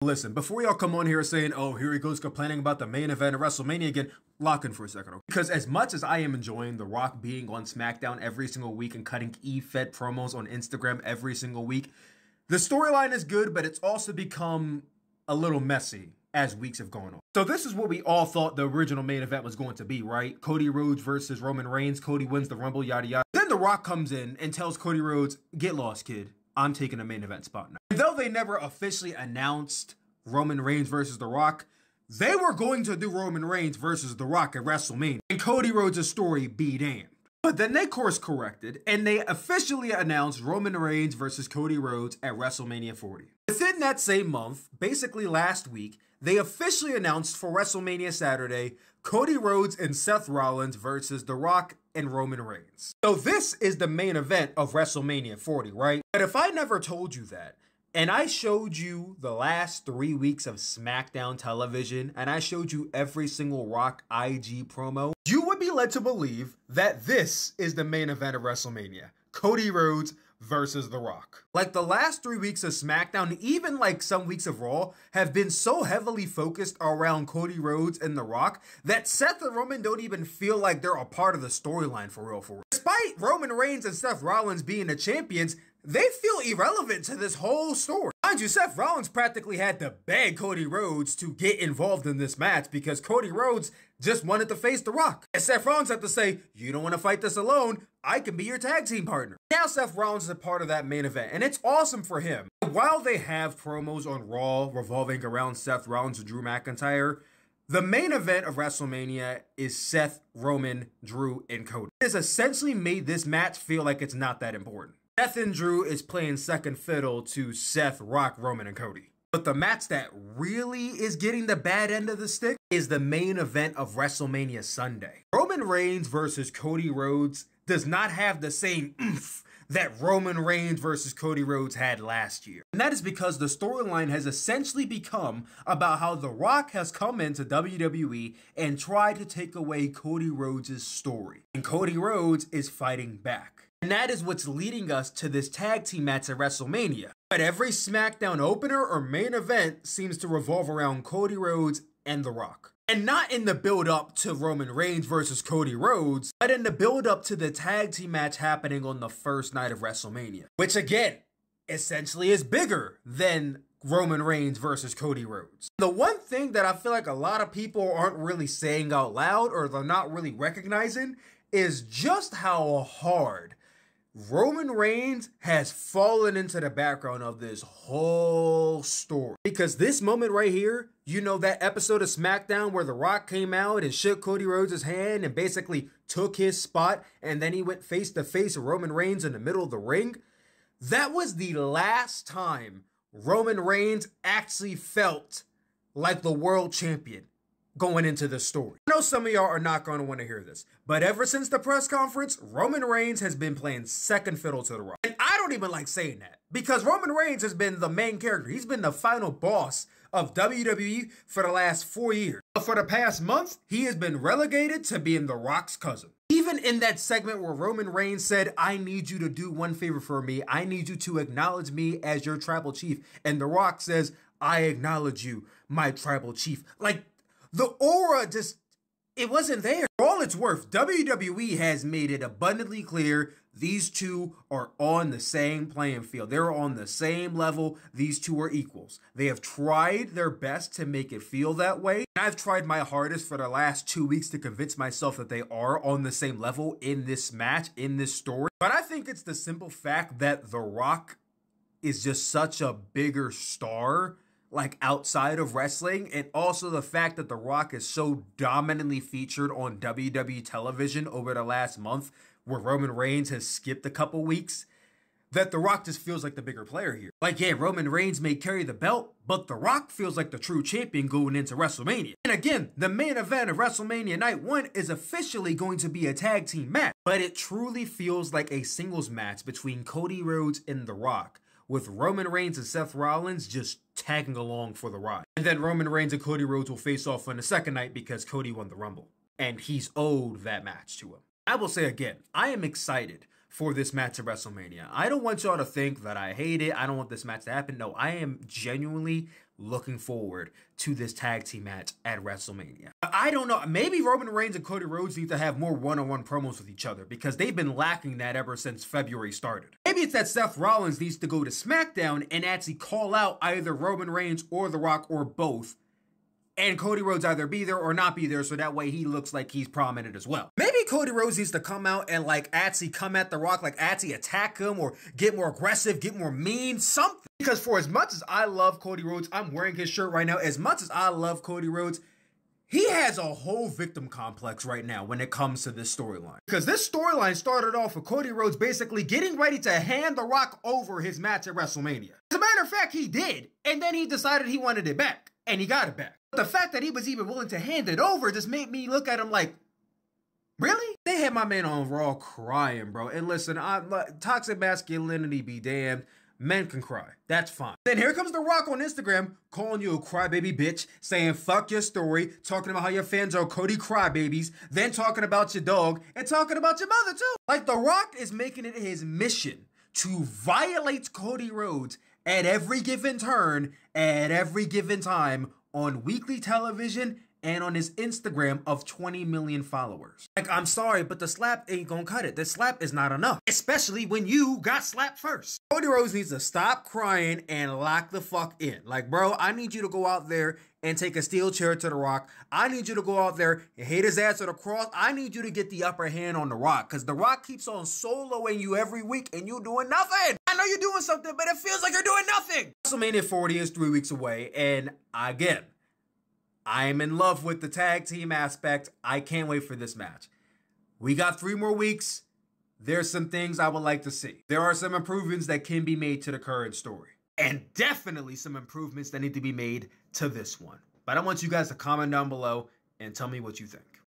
Listen, before y'all come on here saying, oh, here he goes complaining about the main event of WrestleMania again, lock in for a second, okay? Because as much as I am enjoying The Rock being on SmackDown every single week and cutting E-Fed promos on Instagram every single week, the storyline is good, but it's also become a little messy as weeks have gone on. So this is what we all thought the original main event was going to be, right? Cody Rhodes versus Roman Reigns. Cody wins the Rumble, yada yada. Then The Rock comes in and tells Cody Rhodes, get lost, kid. I'm taking a main event spot now. And though they never officially announced Roman Reigns versus The Rock, they were going to do Roman Reigns versus The Rock at WrestleMania. And Cody Rhodes' story be damned. But then they course corrected and they officially announced Roman Reigns versus Cody Rhodes at WrestleMania 40. Within that same month, basically last week, they officially announced for WrestleMania Saturday, Cody Rhodes and Seth Rollins versus The Rock and Roman Reigns. So this is the main event of WrestleMania 40, right? But if I never told you that, and I showed you the last 3 weeks of SmackDown television, and I showed you every single Rock IG promo, you would be led to believe that this is the main event of WrestleMania. Cody Rhodes versus The Rock. Like the last 3 weeks of SmackDown, even like some weeks of Raw, have been so heavily focused around Cody Rhodes and The Rock that Seth and Roman don't even feel like they're a part of the storyline for real. Despite Roman Reigns and Seth Rollins being the champions, they feel irrelevant to this whole story. Mind you, Seth Rollins practically had to beg Cody Rhodes to get involved in this match because Cody Rhodes just wanted to face The Rock. And Seth Rollins had to say, you don't want to fight this alone, I can be your tag team partner. Now Seth Rollins is a part of that main event, and it's awesome for him. While they have promos on Raw revolving around Seth Rollins and Drew McIntyre, the main event of WrestleMania is Seth, Roman, Drew, and Cody. It has essentially made this match feel like it's not that important. Seth and Drew is playing second fiddle to Seth, Rock, Roman, and Cody. But the match that really is getting the bad end of the stick is the main event of WrestleMania Sunday. Roman Reigns versus Cody Rhodes does not have the same oomph that Roman Reigns versus Cody Rhodes had last year. And that is because the storyline has essentially become about how The Rock has come into WWE and tried to take away Cody Rhodes' story. And Cody Rhodes is fighting back. And that is what's leading us to this tag team match at WrestleMania. But every SmackDown opener or main event seems to revolve around Cody Rhodes and The Rock. And not in the build-up to Roman Reigns versus Cody Rhodes, but in the build-up to the tag team match happening on the first night of WrestleMania. Which again, essentially is bigger than Roman Reigns versus Cody Rhodes. The one thing that I feel like a lot of people aren't really saying out loud or they're not really recognizing is just how hard Roman Reigns has fallen into the background of this whole story. Because this moment right here, you know that episode of SmackDown where The Rock came out and shook Cody Rhodes' hand and basically took his spot and then he went face to face with Roman Reigns in the middle of the ring? That was the last time Roman Reigns actually felt like the world champion going into this story. I know some of y'all are not going to want to hear this, but ever since the press conference, Roman Reigns has been playing second fiddle to The Rock. And I don't even like saying that because Roman Reigns has been the main character. He's been the final boss of WWE for the last 4 years. But for the past month, he has been relegated to being The Rock's cousin. Even in that segment where Roman Reigns said, I need you to do one favor for me. I need you to acknowledge me as your tribal chief. And The Rock says, I acknowledge you, my tribal chief. Like, the aura just, it wasn't there. For all it's worth, WWE has made it abundantly clear these two are on the same playing field. They're on the same level. These two are equals. They have tried their best to make it feel that way. I've tried my hardest for the last 2 weeks to convince myself that they are on the same level in this match, in this story. But I think it's the simple fact that The Rock is just such a bigger star, like outside of wrestling, and also the fact that The Rock is so dominantly featured on WWE television over the last month, where Roman Reigns has skipped a couple weeks, that The Rock just feels like the bigger player here. Like, yeah, Roman Reigns may carry the belt, but The Rock feels like the true champion going into WrestleMania. And again, the main event of WrestleMania Night 1 is officially going to be a tag team match, but it truly feels like a singles match between Cody Rhodes and The Rock, with Roman Reigns and Seth Rollins just tagging along for the ride. And then Roman Reigns and Cody Rhodes will face off on the second night because Cody won the Rumble. And he's owed that match to him. I will say again, I am excited for this match at WrestleMania. I don't want y'all to think that I hate it. I don't want this match to happen. No, I am genuinely looking forward to this tag team match at WrestleMania. I don't know, maybe Roman Reigns and Cody Rhodes need to have more one-on-one promos with each other because they've been lacking that ever since February started. Maybe it's that Seth Rollins needs to go to SmackDown and actually call out either Roman Reigns or The Rock or both, and Cody Rhodes either be there or not be there, so that way he looks like he's prominent as well. Maybe Cody Rhodes needs to come out and like actually come at The Rock, like actually attack him or get more aggressive, get more mean, something. Because for as much as I love Cody Rhodes, I'm wearing his shirt right now, as much as I love Cody Rhodes, he has a whole victim complex right now when it comes to this storyline. Because this storyline started off with Cody Rhodes basically getting ready to hand The Rock over his match at WrestleMania. As a matter of fact, he did, and then he decided he wanted it back, and he got it back. But the fact that he was even willing to hand it over just made me look at him like, really? They had my man on Raw crying, bro. And listen, toxic masculinity be damned. Men can cry. That's fine. Then here comes The Rock on Instagram calling you a crybaby bitch, saying fuck your story, talking about how your fans are Cody crybabies, then talking about your dog, and talking about your mother too. Like, The Rock is making it his mission to violate Cody Rhodes at every given turn, at every given time, on weekly television and on his Instagram of 20 million followers. Like, I'm sorry, but the slap ain't gonna cut it. The slap is not enough, especially when you got slapped first. Cody Rhodes needs to stop crying and lock the fuck in. Like, bro, I need you to go out there and take a steel chair to The Rock. I need you to go out there and hit his ass with a cross. I need you to get the upper hand on The Rock, because The Rock keeps on soloing you every week and you doing nothing. I know you're doing something, but it feels like you're doing nothing. WrestleMania 40 is 3 weeks away, and again, I'm in love with the tag team aspect. I can't wait for this match. We got 3 more weeks. There's some things I would like to see. There are some improvements that can be made to the current story. And definitely some improvements that need to be made to this one. But I want you guys to comment down below and tell me what you think.